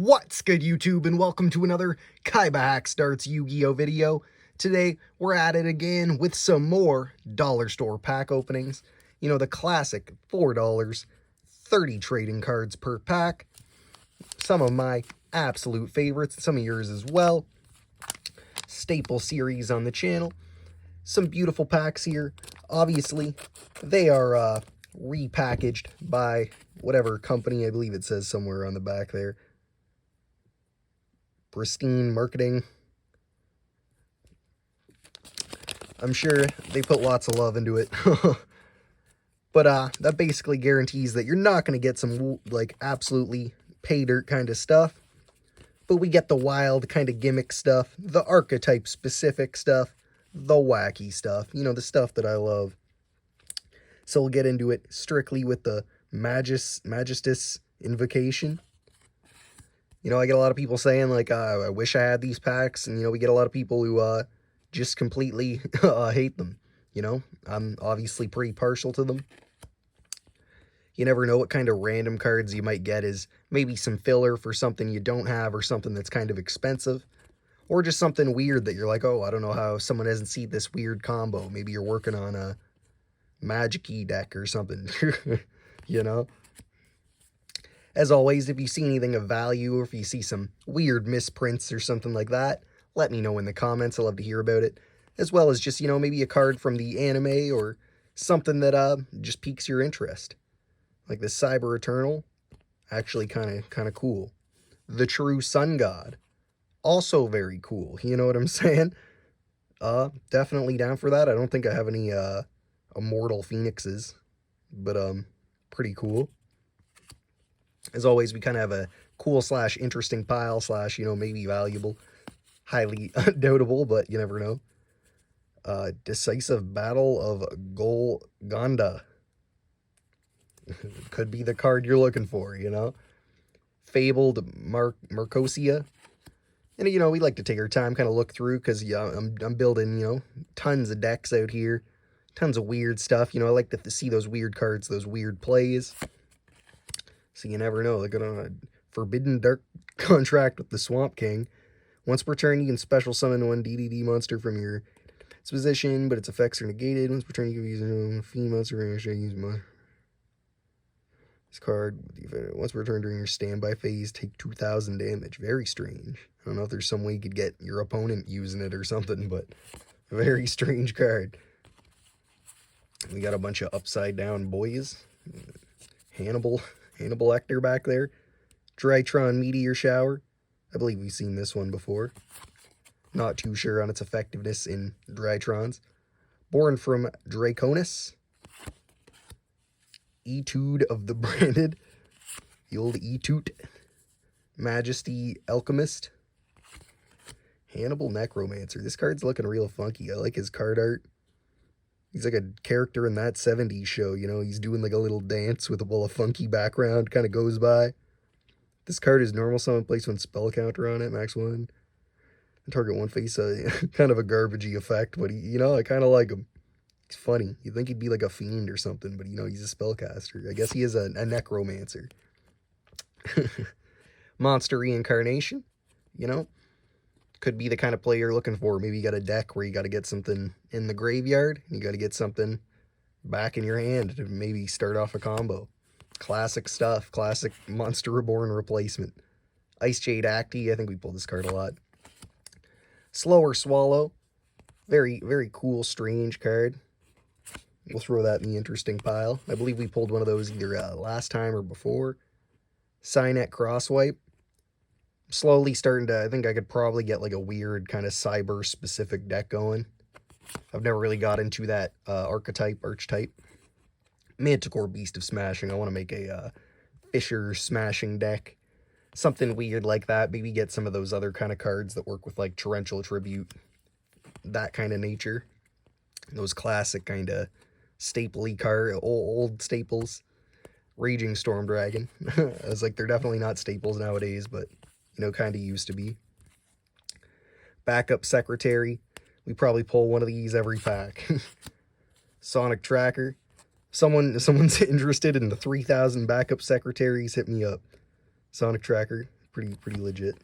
What's good, YouTube, and welcome to another KaibaHacksDartz Yu-Gi-Oh video. Today, we're at it again with some more dollar store pack openings. You know, the classic $4, 30 trading cards per pack. Some of my absolute favorites, some of yours as well. Staple series on the channel. Some beautiful packs here. Obviously, they are repackaged by whatever company. I believe it says somewhere on the back there. Pristine marketing. I'm sure they put lots of love into it. But that basically guarantees that you're not going to get some like absolutely pay dirt kind of stuff. But we get the wild kind of gimmick stuff, the archetype specific stuff, the wacky stuff, you know, the stuff that I love. So we'll get into it strictly with the Magistus Invocation. You know, I get a lot of people saying, like, I wish I had these packs. And, you know, we get a lot of people who just completely hate them. You know, I'm obviously pretty partial to them. You never know what kind of random cards you might get is maybe some filler for something you don't have or something that's kind of expensive. Or just something weird that you're like, oh, I don't know how someone hasn't seen this weird combo. Maybe you're working on a Magic-y deck or something, you know? As always, if you see anything of value or if you see some weird misprints or something like that, let me know in the comments. I love to hear about it. As well as just, you know, maybe a card from the anime or something that just piques your interest. Like the Cyber Eternal, actually kind of cool. The True Sun God, also very cool. You know what I'm saying? Definitely down for that. I don't think I have any Immortal Phoenixes, but pretty cool. As always, we kind of have a cool / interesting pile / you know, maybe valuable, highly doubtable, but you never know. Decisive Battle of Golconda. Could be the card you're looking for, you know. Fabled Marcosia. And, you know, we like to take our time, kind of look through, because, yeah, I'm building, you know, tons of decks out here. Tons of weird stuff. You know, I like to see those weird cards, those weird plays. So you never know. Like on a Forbidden Dark contract with the Swamp King. Once per turn, you can special summon one DDD monster from your position, but its effects are negated. Once per turn, you can use a fiend monster and use this card. Once per turn during your standby phase, take 2,000 damage. Very strange. I don't know if there's some way you could get your opponent using it or something, but a very strange card. We got a bunch of upside down boys. Hannibal Lecter back there. Drytron Meteor Shower. I believe we've seen this one before. Not too sure on its effectiveness in Drytrons. Born from Draconis. Etude of the Branded. The old Etude. Majesty Alchemist. Hannibal Necromancer. This card's looking real funky. I like his card art. He's like a character in that 70s show, you know? He's doing like a little dance with a funky background, kind of goes by. This card is normal summon, place one spell counter on it, max 1. And target one face, kind of a garbagey effect, but, you know, I kind of like him. He's funny. You'd think he'd be like a fiend or something, but, you know, he's a spellcaster. I guess he is a necromancer. Monster Reincarnation, you know? Could be the kind of play you're looking for. Maybe you got a deck where you got to get something in the graveyard, and you got to get something back in your hand to maybe start off a combo. Classic stuff. Classic Monster Reborn replacement. Ice Jade Acti. I think we pulled this card a lot. Slower Swallow. Very, very cool, strange card. We'll throw that in the interesting pile. I believe we pulled one of those either last time or before. Cynet Crosswipe. Slowly starting to, I think I could probably get like a weird kind of cyber-specific deck going. I've never really got into that archetype. Manticore Beast of Smashing. I want to make a Fisher Smashing deck. Something weird like that. Maybe get some of those other kind of cards that work with like Torrential Tribute. That kind of nature. Those classic kind of stapley card, old staples. Raging Storm Dragon. I was like, they're definitely not staples nowadays, but, you know, kind of used to be. Backup Secretary. We probably pull one of these every pack. Sonic Tracker. Someone's interested in the 3,000 backup secretaries, hit me up. Sonic Tracker. pretty legit.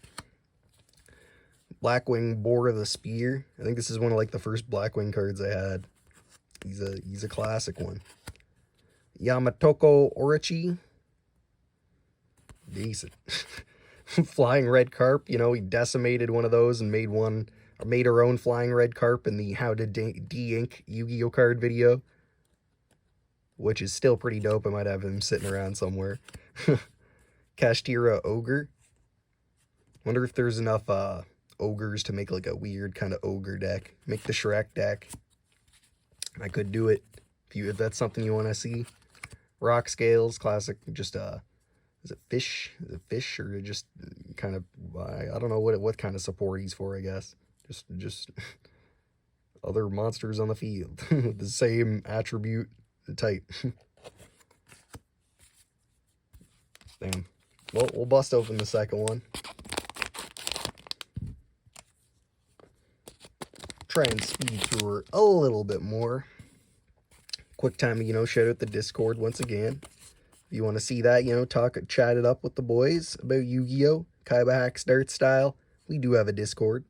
Blackwing Boar of the Spear. I think this is one of like the first Blackwing cards I had. He's a classic one. Yamatoko Orochi. Decent. Flying Red Carp, you know, he decimated one of those and made her own Flying Red Carp in the How to De-Ink Yu-Gi-Oh card video, which is still pretty dope. I might have him sitting around somewhere. Kashtira Ogre. Wonder if there's enough ogres to make like a weird kind of ogre deck. Make the Shrek deck. I could do it if that's something you want to see. Rock Scales, classic. Just is it fish? Is it fish or just kind of I don't know what kind of support he's for, I guess. Just other monsters on the field with the same attribute and type. Damn. Well, we'll bust open the second one. Try and speed through her a little bit more. Quick time to, you know, shout out the Discord once again. If you want to see that, you know, chat it up with the boys about Yu-Gi-Oh! KaibaHacksDartz style. We do have a Discord.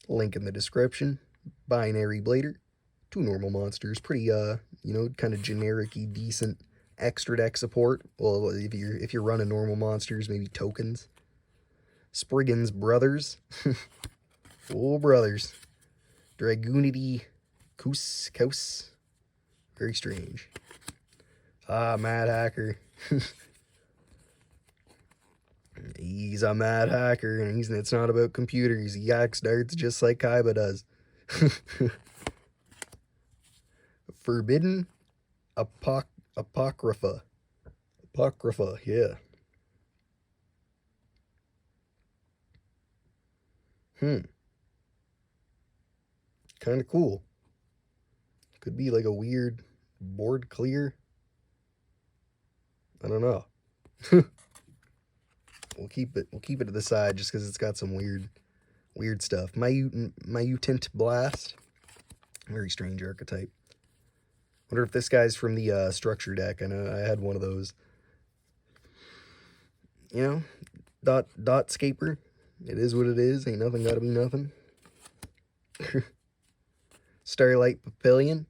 Link in the description. Binary Blader. 2 normal monsters. Pretty, you know, kind of generic-y, decent extra deck support. Well, if you're running normal monsters, maybe tokens. Spriggan's Brothers. Oh, brothers. Dragoonity Kaus. Very strange. Ah, Mad Hacker. He's a mad hacker, and it's not about computers. He hacks darts just like Kaiba does. Forbidden Apocrypha. Apocrypha, yeah. Kind of cool. Could be like a weird board clear. I don't know. We'll keep it to the side just because it's got some weird stuff. Mutant Blast. Very strange archetype. Wonder if this guy's from the structure deck. I know I had one of those. You know, dot scaper. It is what it is. Ain't nothing gotta be nothing. Starlight Papillion.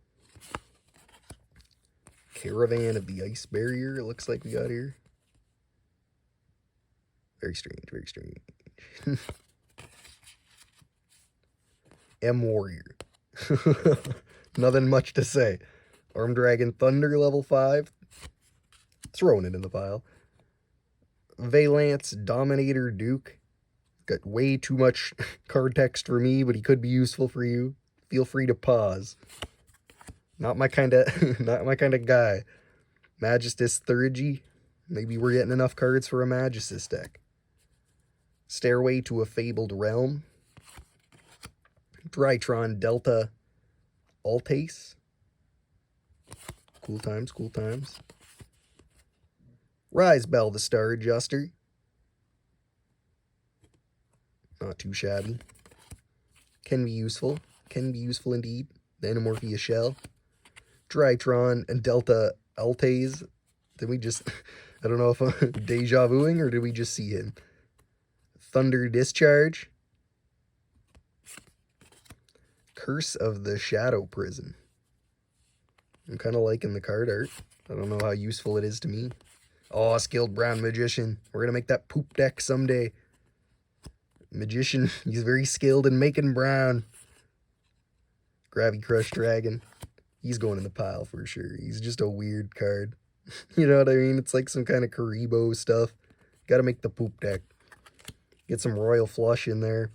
Caravan of the Ice Barrier, it looks like we got here. Very strange, very strange. M-Warrior. Nothing much to say. Armed Dragon Thunder, level 5. Throwing it in the pile. Valance Dominator Duke. Got way too much card text for me, but he could be useful for you. Feel free to pause. Not my kind of guy. Magistus Thurgy. Maybe we're getting enough cards for a Magistus deck. Stairway to a Fabled Realm. Drytron Delta Altace. Cool times, cool times. Rise Bell the Star Adjuster. Not too shabby. Can be useful. Can be useful indeed. The Anamorphia Shell. Drytron and Delta Altaze. Did we just... I don't know if I'm deja vuing or did we just see him? Thunder Discharge. Curse of the Shadow Prison. I'm kind of liking the card art. I don't know how useful it is to me. Oh, Skilled Brown Magician. We're going to make that poop deck someday. Magician. He's very skilled in making brown. Gravity Crush Dragon. He's going in the pile for sure. He's just a weird card. You know what I mean? It's like some kind of Karibo stuff. Got to make the poop deck. Get some Royal Flush in there.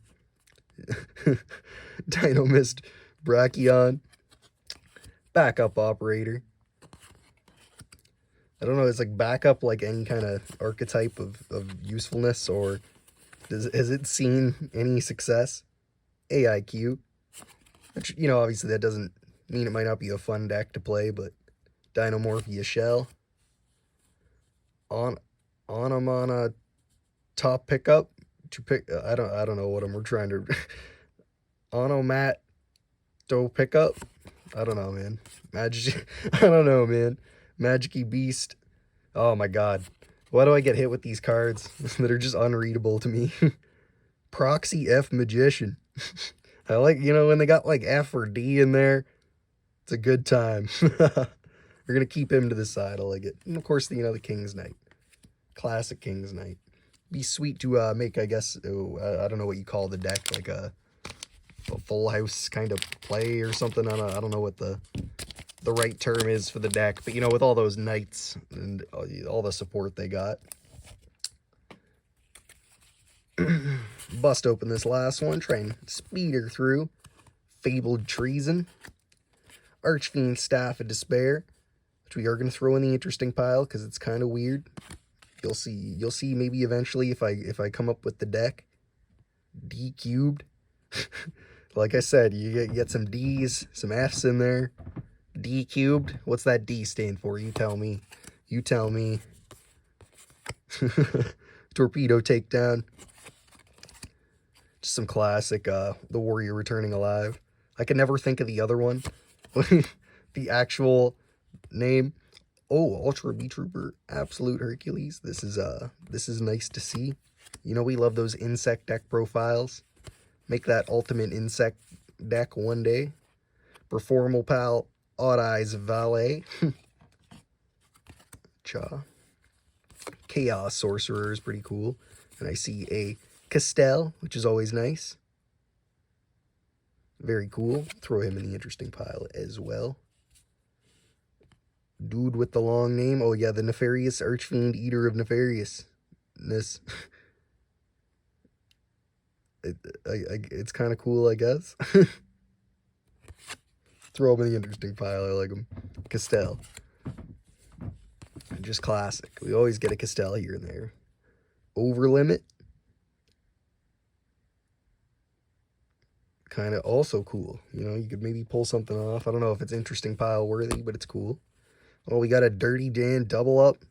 Dynamist Brachion. Backup Operator. I don't know, it's like backup like any kind of archetype of usefulness, or has it seen any success? AIQ. Which, you know, obviously that doesn't mean it might not be a fun deck to play, but Dinomorphia Shell. Onamana Top Pickup. To pick, I don't know what we're trying to... Onomat Do Pickup. I don't know, man. I don't know, man. Magic-y Beast. Oh my god. Why do I get hit with these cards that are just unreadable to me? Proxy F Magician. I like, you know, when they got like F or D in there, it's a good time. We're going to keep him to the side. I like it. And of course, you know, the King's Knight. Classic King's Knight. Be sweet to make, I guess, I don't know what you call the deck, like a full house kind of play or something. I don't know what the right term is for the deck, but you know, with all those knights and all the support they got. Bust open this last one, try and speed her through. Fabled Treason. Archfiend Staff of Despair, which we are going to throw in the interesting pile because it's kind of weird. You'll see maybe eventually if I come up with the deck. D cubed. Like I said, you get some D's, some F's in there. D cubed. What's that D stand for? You tell me. You tell me. Torpedo takedown. Just some classic, the warrior returning alive. I can never think of the other one. The actual name. Oh, Ultra B Trooper, Absolute Hercules. This is nice to see. You know we love those insect deck profiles. Make that ultimate insect deck one day. Performal Pal, Odd Eyes Valet. Cha. Chaos Sorcerer is pretty cool. And I see a Castell, which is always nice. Very cool. Throw him in the interesting pile as well. Dude with the long name. Oh yeah, the Nefarious Archfiend, Eater of Nefariousness. It's kind of cool, I guess. Throw him in the interesting pile. I like him. Castell. Just classic. We always get a Castell here and there. Overlimit. Kind of also cool. You know, you could maybe pull something off. I don't know if it's interesting pile worthy, but it's cool. Oh, we got a Dirty Dan double up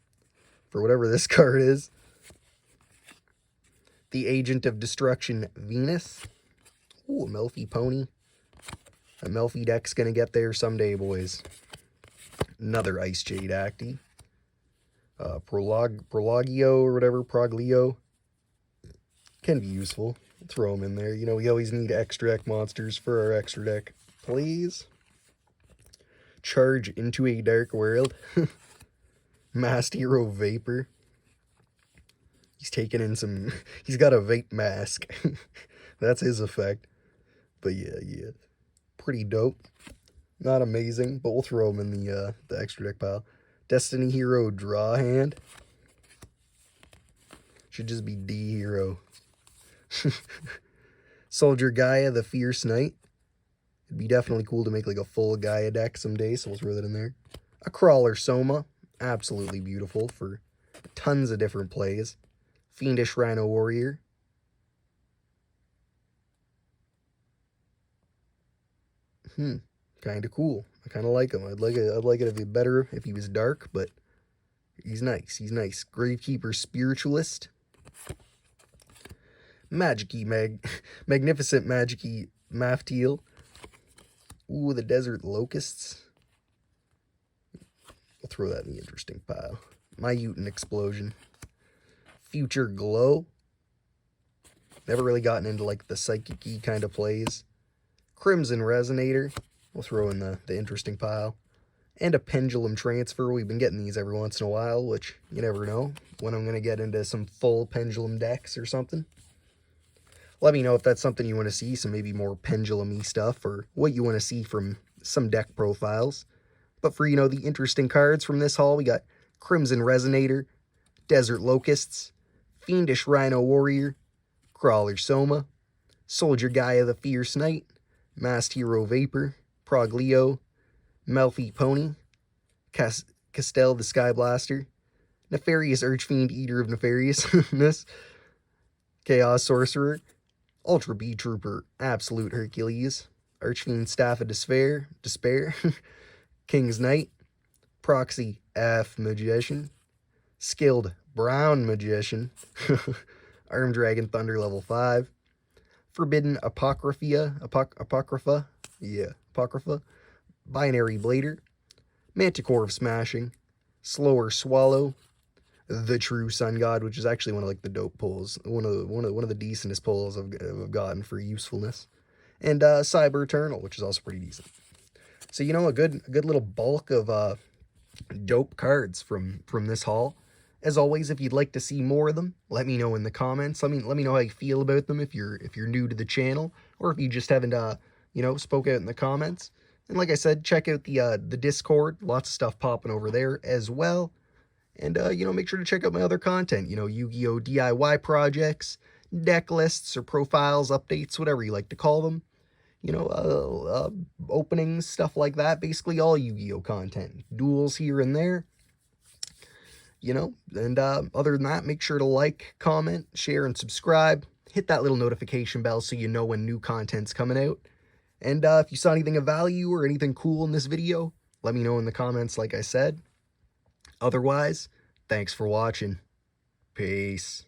for whatever this card is. The Agent of Destruction, Venus. Ooh, a Melfi Pony. A Melfi deck's gonna get there someday, boys. Another Ice Jade Acti. Prologio or whatever, Proglio. Can be useful. Throw them in there. You know, we always need extra deck monsters for our extra deck. Please. Charge into a Dark World. Masked Hero Vapor. He's taking in some... He's got a vape mask. That's his effect. But yeah. Pretty dope. Not amazing, but we'll throw him in the extra deck pile. Destiny Hero Draw Hand. Should just be D Hero. Soldier Gaia, the Fierce Knight. It'd be definitely cool to make like a full Gaia deck someday, so we'll throw that in there. A Crawler Soma. Absolutely beautiful for tons of different plays. Fiendish Rhino Warrior. Kind of cool. I kind of like him. I'd like it if he better if he was dark, but he's nice. He's nice. Gravekeeper Spiritualist. Magnificent Magic-y Maftiel. Ooh, the Desert Locusts. We'll throw that in the interesting pile. Myutin Explosion. Future Glow. Never really gotten into like the psychic-y kind of plays. Crimson Resonator. We'll throw in the interesting pile. And a Pendulum Transfer. We've been getting these every once in a while, which you never know when I'm going to get into some full Pendulum decks or something. Let me know if that's something you want to see, some maybe more pendulum-y stuff, or what you want to see from some deck profiles. But for, you know, the interesting cards from this haul, we got Crimson Resonator, Desert Locusts, Fiendish Rhino Warrior, Crawler Soma, Soldier Gaia the Fierce Knight, Masked Hero Vapor, Proglio, Melfi Pony, Castell the Sky Blaster, Nefarious Archfiend, Eater of Nefariousness, Chaos Sorcerer, Ultra B Trooper, Absolute Hercules, Archfiend Staff of Despair, King's Knight, Proxy F Magician, Skilled Brown Magician, Armed Dragon Thunder level 5, Forbidden Apocrypha, Binary Blader, Manticore of Smashing, Slower Swallow, the True Sun God, which is actually one of like the dope pulls, one of the decentest pulls I've gotten for usefulness, and Cyber Eternal, which is also pretty decent. So you know, a good little bulk of dope cards from this haul. As always, if you'd like to see more of them, let me know in the comments. Let me know how you feel about them if you're new to the channel, or if you just haven't you know, spoke out in the comments. And like I said, check out the Discord. Lots of stuff popping over there as well. And you know, make sure to check out my other content. You know, Yu-Gi-Oh DIY projects, deck lists or profiles, updates, whatever you like to call them. You know, openings, stuff like that. Basically all Yu-Gi-Oh content. Duels here and there. You know, and other than that, make sure to like, comment, share, and subscribe. Hit that little notification bell so you know when new content's coming out. And if you saw anything of value or anything cool in this video, let me know in the comments like I said. Otherwise, thanks for watching. Peace.